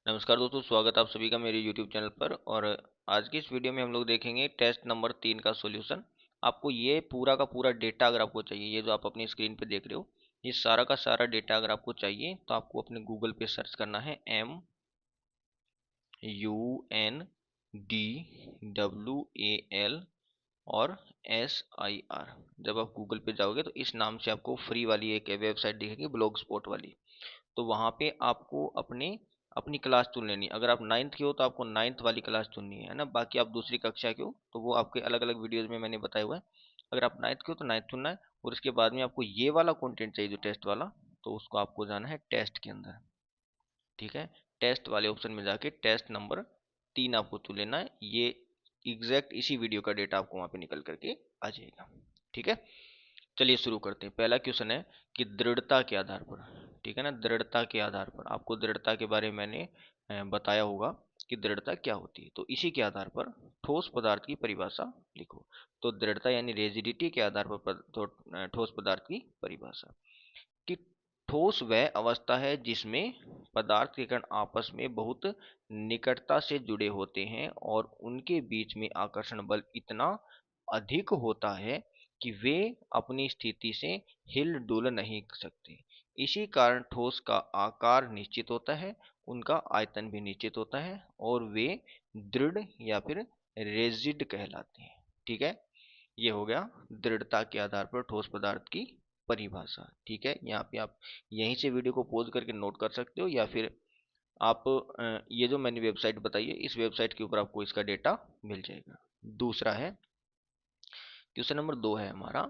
नमस्कार दोस्तों, स्वागत आप सभी का मेरे YouTube चैनल पर। और आज की इस वीडियो में हम लोग देखेंगे टेस्ट नंबर 3 का सॉल्यूशन। आपको ये पूरा का पूरा डेटा अगर आपको चाहिए, ये जो आप अपनी स्क्रीन पे देख रहे हो, ये सारा का सारा डेटा अगर आपको चाहिए तो आपको अपने गूगल पे सर्च करना है MUNDWAL और SIR। जब आप गूगल पे जाओगे तो इस नाम से आपको फ्री वाली एक वेबसाइट दिखेगी, ब्लॉग स्पॉट वाली। तो वहाँ पे आपको अपनी क्लास चुन लेनी है। अगर आप नाइन्थ के हो तो आपको नाइन्थ वाली क्लास चुननी है ना। बाकी आप दूसरी कक्षा के हो तो वो आपके अलग अलग वीडियोज में मैंने बताया हुआ है। अगर आप नाइन्थ के हो तो नाइन्थ चुनना है, और उसके बाद में आपको ये वाला कंटेंट चाहिए जो टेस्ट वाला, तो उसको आपको जाना है टेस्ट के अंदर। ठीक है, टेस्ट वाले ऑप्शन में जाके टेस्ट नंबर 3 आपको चुन लेना है। ये एग्जैक्ट इसी वीडियो का डेटा आपको वहाँ पे निकल करके आ जाएगा। ठीक है, चलिए शुरू करते हैं। पहला क्वेश्चन है कि दृढ़ता के आधार पर, ठीक है ना, दृढ़ता के आधार पर आपको दृढ़ता के बारे में मैंने बताया होगा कि दृढ़ता क्या होती है। तो इसी के आधार पर ठोस पदार्थ की परिभाषा लिखो। तो दृढ़ता यानी रेजिडिटी के आधार पर ठोस पदार्थ की परिभाषा कि ठोस वह अवस्था है जिसमें पदार्थ के कण आपस में बहुत निकटता से जुड़े होते हैं और उनके बीच में आकर्षण बल इतना अधिक होता है कि वे अपनी स्थिति से हिल डुल नहीं सकते। इसी कारण ठोस का आकार निश्चित होता है, उनका आयतन भी निश्चित होता है और वे दृढ़ या फिर रेजिड कहलाते हैं। ठीक है, ये हो गया दृढ़ता के आधार पर ठोस पदार्थ की परिभाषा। ठीक है, यहाँ पे आप यहीं से वीडियो को पॉज करके नोट कर सकते हो, या फिर आप ये जो मैंने वेबसाइट बताई है इस वेबसाइट के ऊपर आपको इसका डेटा मिल जाएगा। दूसरा है, क्वेश्चन नंबर 2 है हमारा,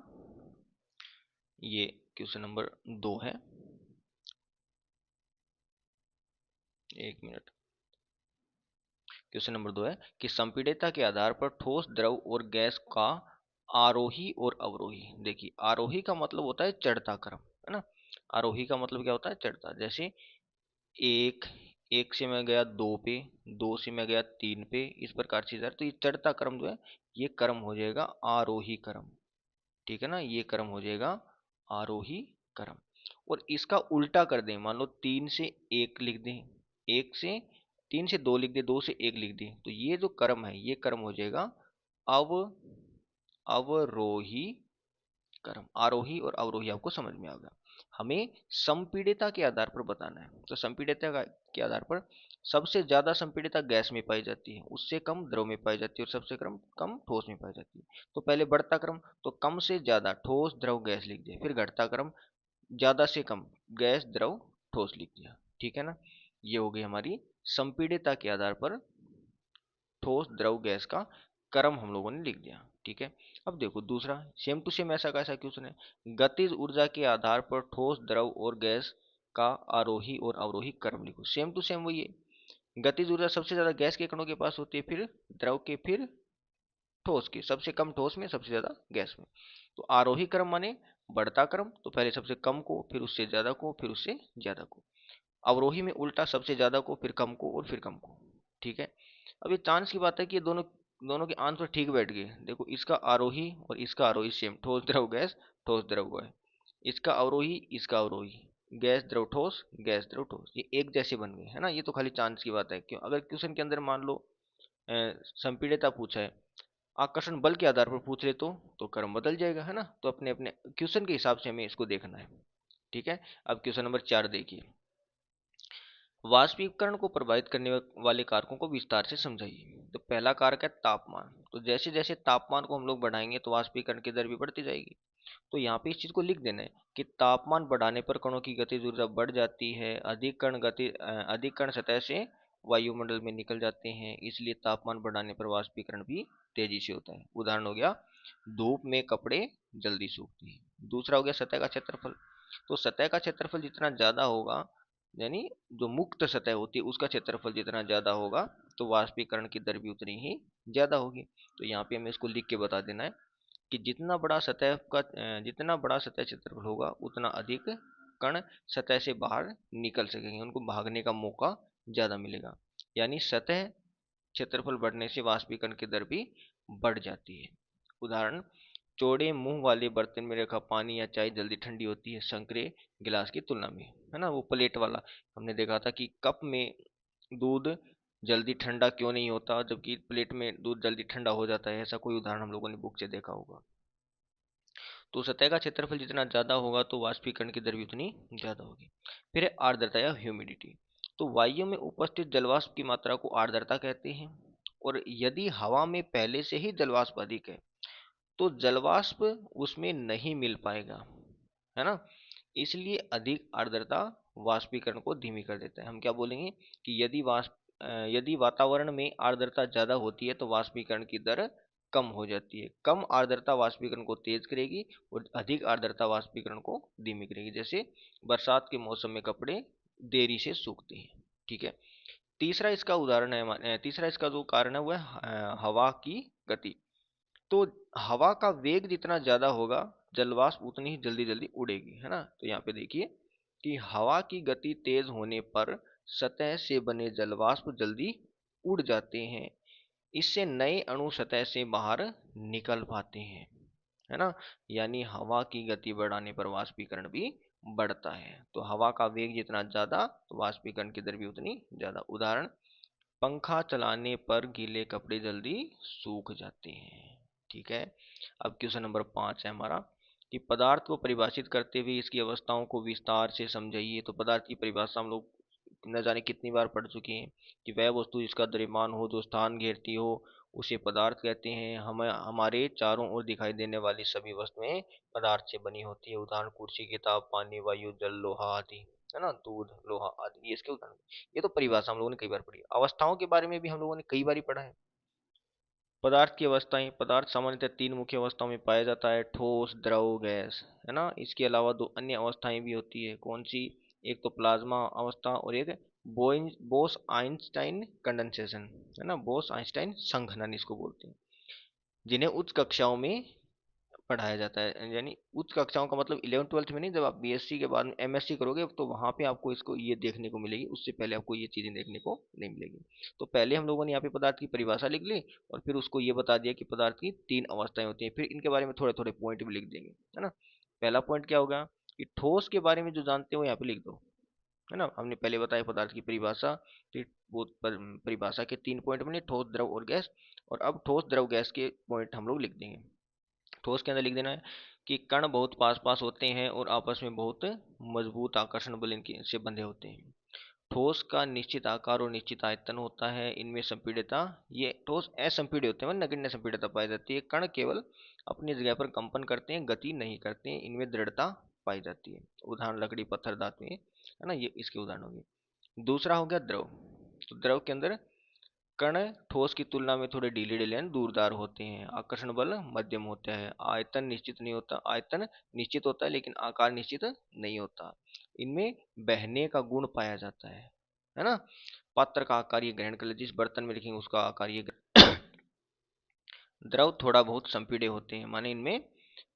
ये क्वेश्चन नंबर 2 है। एक मिनट। क्वेश्चन नंबर 2 है कि संपीड़ितता के आधार पर ठोस द्रव और गैस का आरोही और अवरोही। देखिए, आरोही का मतलब होता है चढ़ता क्रम, है ना। आरोही का मतलब क्या होता है? चढ़ता। जैसे एक एक से मैं गया 2 पे, 2 से मैं गया 3 पे, इस प्रकार से तो ये चढ़ता क्रम जो है, ये क्रम हो जाएगा आरोही क्रम। ठीक है ना, ये क्रम हो जाएगा आरोही क्रम। और इसका उल्टा कर दें, मान लो 3 से 1 लिख दें, 1 से 3 से 2 लिख दें, 2 से 1 लिख दें, तो ये जो क्रम है ये क्रम हो जाएगा अव अवरोही क्रम। आरोही और अवरोही आपको समझ में आ गया। हमें संपीड़ितता के आधार पर बताना है। तो के आधार पर सबसे ज्यादा संपीड़ितता गैस में पाई जाती है, उससे कम द्रव में पाई जाती है, और सबसे कम कम ठोस में पाई जाती है। तो पहले बढ़ता क्रम, तो कम से ज्यादा ठोस द्रव गैस लिख दिया। फिर घटता क्रम, ज्यादा से कम गैस द्रव ठोस लिख दिया। ठीक है ना, ये हो गई हमारी संपीड़ितता के आधार पर ठोस द्रव गैस का क्रम हम लोगों ने लिख दिया। ठीक है, अब देखो दूसरा, सेम टू सेम ऐसा कैसा क्वेश्चन है। गतिज ऊर्जा के आधार पर ठोस द्रव और गैस का आरोही और अवरोही क्रम लिखो। सेम टू सेम वही है। गतिज ऊर्जा सबसे ज्यादा गैस के कणों के पास होती है, फिर द्रव के, फिर ठोस के, सबसे कम ठोस में, सबसे ज्यादा गैस में। तो आरोही क्रम माने बढ़ता क्रम, तो पहले सबसे कम को, फिर उससे ज्यादा को, फिर उससे ज्यादा को। अवरोही में उल्टा, सबसे ज्यादा को, फिर कम को, और फिर कम को। ठीक है, अब ये चांस की बात है कि ये दोनों दोनों के आंसर ठीक बैठ गए। देखो, इसका आरोही और इसका आरोही सेम, ठोस द्रव गैस, ठोस द्रव गैस। इसका अवरोही, इसका अवरोही, गैस द्रव ठोस, गैस द्रव ठोस, ये एक जैसे बन गए, है ना। ये तो खाली चांस की बात है। क्यों? अगर क्वेश्चन के अंदर मान लो संपीड़ितता पूछा है, आकर्षण बल के आधार पर पूछ ले तो क्रम बदल जाएगा, है ना। तो अपने अपने क्वेश्चन के हिसाब से हमें इसको देखना है। ठीक है, अब क्वेश्चन नंबर 4 देखिए। वाष्पीकरण को प्रभावित करने वाले कारकों को विस्तार से समझाइए। तो पहला कारक है तापमान। तो जैसे जैसे तापमान को हम लोग बढ़ाएंगे तो वाष्पीकरण की दर भी बढ़ती जाएगी। तो यहाँ पे इस चीज को लिख देना है कि तापमान बढ़ाने पर कणों की गतिज ऊर्जा बढ़ जाती है, अधिक कण सतह से वायुमंडल में निकल जाते हैं, इसलिए तापमान बढ़ाने पर वाष्पीकरण भी तेजी से होता है। उदाहरण हो गया, धूप में कपड़े जल्दी सूखते हैं। दूसरा हो गया सतह का क्षेत्रफल। तो सतह का क्षेत्रफल जितना ज्यादा होगा, यानी जो मुक्त सतह होती है उसका क्षेत्रफल जितना ज्यादा होगा, तो वाष्पीकरण की दर भी उतनी ही ज्यादा होगी। तो यहाँ पे हमें इसको लिख के बता देना है कि जितना बड़ा सतह क्षेत्रफल होगा उतना अधिक कण सतह से बाहर निकल सकेंगे, उनको भागने का मौका ज्यादा मिलेगा। यानी सतह क्षेत्रफल बढ़ने से वाष्पीकरण की दर भी बढ़ जाती है। उदाहरण, चौड़े मुंह वाले बर्तन में रखा पानी या चाय जल्दी ठंडी होती है संकरे गिलास की तुलना में, है ना। वो प्लेट वाला हमने देखा था कि कप में दूध जल्दी ठंडा क्यों नहीं होता जबकि प्लेट में दूध जल्दी ठंडा हो जाता है, ऐसा कोई उदाहरण हम लोगों ने बुक से देखा होगा। तो सतह का क्षेत्रफल जितना ज्यादा होगा तो वाष्पीकरण की दर भी उतनी ज्यादा होगी। फिर है आर्द्रता या ह्यूमिडिटी। तो वायु में उपस्थित जलवाष्प की मात्रा को आर्द्रता कहते हैं। और यदि हवा में पहले से ही जलवाष्प अधिक है तो जलवाष्प उसमें नहीं मिल पाएगा, है ना। इसलिए अधिक आर्द्रता वाष्पीकरण को धीमी कर देता है। हम क्या बोलेंगे कि यदि वातावरण में आर्द्रता ज्यादा होती है तो वाष्पीकरण की दर कम हो जाती है। कम आर्द्रता वाष्पीकरण को तेज करेगी और अधिक आर्द्रता वाष्पीकरण को धीमी करेगी। जैसे बरसात के मौसम में कपड़े देरी से सूखते हैं। ठीक है। तीसरा इसका जो कारण है वह है हवा की गति। तो हवा का वेग जितना ज्यादा होगा जलवाष्प उतनी ही जल्दी जल्दी उड़ेगी, है ना। तो यहाँ पे देखिए कि हवा की गति तेज होने पर सतह से बने जलवाष्प जल्दी उड़ जाते हैं। इससे नए अणु सतह से बाहर निकल पाते हैं, है ना। यानी हवा की गति बढ़ाने पर वाष्पीकरण भी बढ़ता है। तो हवा का वेग जितना ज्यादा तो वाष्पीकरण की दर भी उतनी ज्यादा। उदाहरण, पंखा चलाने पर गीले कपड़े जल्दी सूख जाते हैं। ठीक है। अब क्वेश्चन नंबर 5 है हमारा कि पदार्थ को परिभाषित करते हुए इसकी अवस्थाओं को विस्तार से समझाइए। तो पदार्थ की परिभाषा हम लोग न जाने कितनी बार पढ़ चुके हैं कि वह वस्तु जिसका द्रव्यमान हो, जो स्थान घेरती हो, उसे पदार्थ कहते हैं। हमें हमारे चारों ओर दिखाई देने वाली सभी वस्तुएं पदार्थ से बनी होती है। उदाहरण, कुर्सी, किताब, पानी, वायु, जल, लोहा आदि, है ना। दूध, लोहा आदि, ये इसके उदाहरण। ये तो परिभाषा हम लोगों ने कई बार पढ़ी है। अवस्थाओं के बारे में भी हम लोगों ने कई बार ही पढ़ा है। पदार्थ की अवस्थाएं। पदार्थ सामान्यतः तीन मुख्य अवस्थाओं में पाया जाता है, ठोस, द्रव, गैस, है ना। इसके अलावा दो अन्य अवस्थाएं भी होती है। कौन सी? एक तो प्लाज्मा अवस्था और एक बोस आइंस्टाइन कंडेंसेशन, है ना। बोस आइंस्टाइन संघनन इसको बोलते हैं, जिन्हें उच्च कक्षाओं में पढ़ाया जाता है। यानी उच्च कक्षाओं का मतलब 11 ट्वेल्थ में नहीं, जब आप बीएससी के बाद में एमएससी करोगे तो वहां पे आपको इसको ये देखने को मिलेगी। उससे पहले आपको ये चीजें देखने को नहीं मिलेगी। तो पहले हम लोगों ने यहाँ पे पदार्थ की परिभाषा लिख ली और फिर उसको ये बता दिया कि पदार्थ की तीन अवस्थाएं होती हैं। फिर इनके बारे में थोड़े थोड़े पॉइंट भी लिख देंगे, है ना। पहला पॉइंट क्या होगा कि ठोस के बारे में जो जानते हो यहाँ पे लिख दो, है ना। हमने पहले बताया पदार्थ की परिभाषा, फिर वो परिभाषा के 3 पॉइंट बने, ठोस, द्रव और गैस। और अब ठोस, द्रव, गैस के पॉइंट हम लोग लिख देंगे। ठोस के अंदर लिख देना है कि कण बहुत पास पास होते हैं और आपस में बहुत मजबूत आकर्षण बल इनके से बंधे होते हैं। ठोस का निश्चित आकार और निश्चित आयतन होता है। इनमें संपीड़ितता, ये ठोस असंपीड्य होते हैं, नगण्य संपीड़ितता पाई जाती है। कण केवल अपनी जगह पर कंपन करते हैं, गति नहीं करते हैं। इनमें दृढ़ता पाई जाती है। उदाहरण, लकड़ी, पत्थर, धातुएं, है ना। ये इसके उदाहरण हो गए। दूसरा हो गया द्रव। तो द्रव के अंदर कण ठोस की तुलना में थोड़े ढीले ढीले दूरदार होते हैं। आकर्षण बल मध्यम होता है। आयतन निश्चित होता है लेकिन आकार निश्चित नहीं होता। इनमें बहने का गुण पाया जाता है ना। पात्र का आकार ये ग्रहण कर ले, जिस बर्तन में रखेंगे उसका आकार ये द्रव थोड़ा बहुत संपीड़े होते हैं, माने इनमें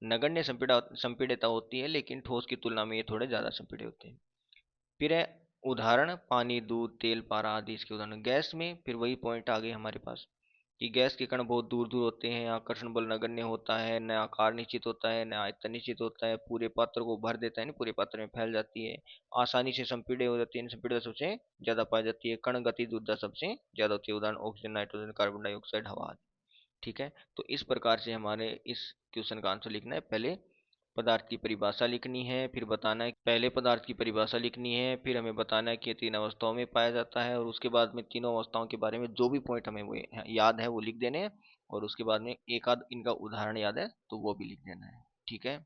नगण्य संपीड़ितता होती है लेकिन ठोस की तुलना में ये थोड़े ज्यादा संपीड़े होते हैं। फिर है उदाहरण, पानी, दूध, तेल, पारा आदि इसके उदाहरण। गैस में फिर वही पॉइंट आ गए हमारे पास कि गैस के कण बहुत दूर दूर होते हैं, आकर्षण बल नगण्य होता है, न आकार निश्चित होता है, न आयतन निश्चित होता है, पूरे पात्र को भर देता है, ना पूरे पात्र में फैल जाती है, आसानी से संपीड़े हो जाती है। संपीड़ित सबसे ज्यादा पाई जाती है। कण गति ऊर्जा सबसे ज्यादा होती है। उदाहरण, ऑक्सीजन, नाइट्रोजन, कार्बन डाइऑक्साइड, हवा आदि। ठीक है। तो इस प्रकार से हमारे इस क्वेश्चन का आंसर लिखना है। पहले पदार्थ की परिभाषा लिखनी है, फिर बताना है, पहले पदार्थ की परिभाषा लिखनी है, फिर हमें बताना है कि ये तीन अवस्थाओं में पाया जाता है, और उसके बाद में तीनों अवस्थाओं के बारे में जो भी पॉइंट हमें वो याद है वो लिख देने हैं। और उसके बाद में एक आध इनका उदाहरण याद है तो वो भी लिख देना है। ठीक है।